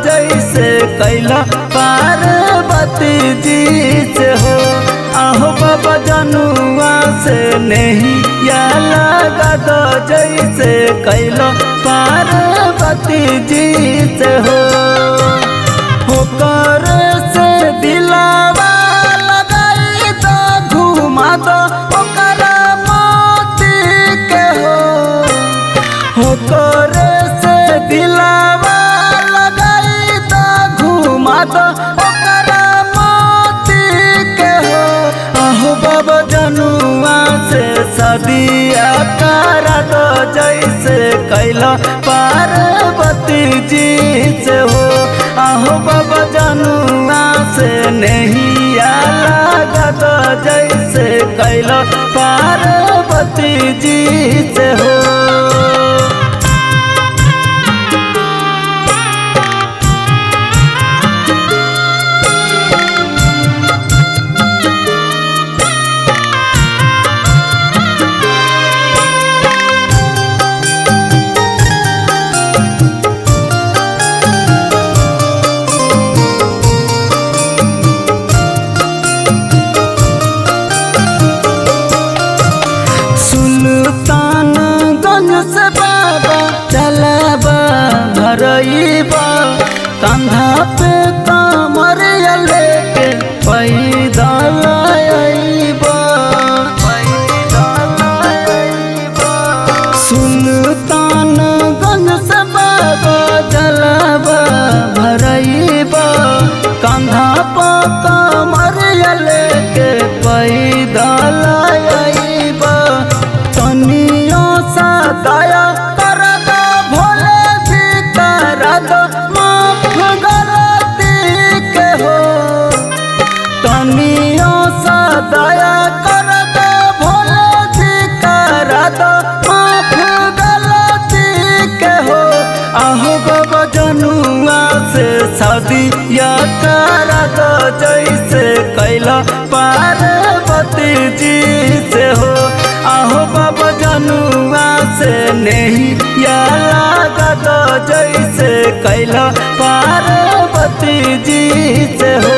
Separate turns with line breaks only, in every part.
जैसे कैला पार्वती जी से हो। आहो बाबा जनुआ से नहीं या लगा दो जैसे कैला पार्वती जी से हो। होकर से दिलावा लगाई तो घुमा दो ओकर मोती के हो। होकर से दिलावा लगाई तो घुमा दो ओकर मोती के हो। आहो बाबा जनुआ से सदिया करा दो जैसे कैला पार्वती जी से हो। आहो बाबा जनुआ से नहीं लगा दो जैसे कैला पार्वती जी से हो। सुल्तानगंज से बाबा चलाबा भरईबा कंधा पे कमर लेके पैदल आइबा। सुल्तानगंज से बाबा चलाबा भरईबा कंधा पे कमर लेके पैदल आइबा। तनियो सा दया कर दो भोले जी कर दो माफ गलती के हो। तनियो सा दया कर दो भोले जी कर दो माफ गलती के हो। आहो बाबा जनुआ से सदिया कर दो जैसे कैला पार्वती जी से हो। आहो बाबा जनुआ से नहीं या लगा दो जैसे कैला पार्वती जी से हो।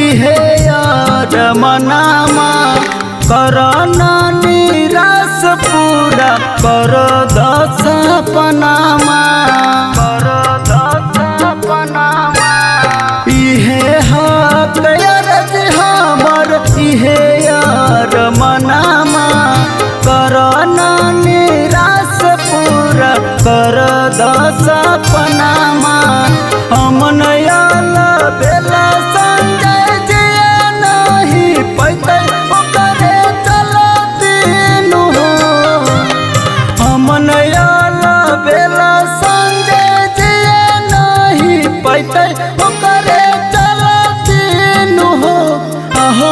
इहे यार मनामा करना निराश पूरा कर दस पनामा। इहे हक यार हमर इहे यार मनामा करना निराश पूरा कर दस पनामा। हमन याला बेला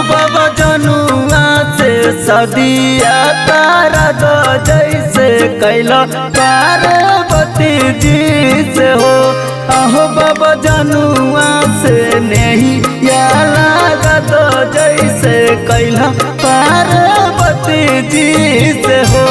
बाबा जनुआ से सदिया तारा दो जैसे कैला पार्वती जी से हो। आहो बाबा जनुआ से नहीं या लगा दो जैसे कैला पार्वती जी से हो।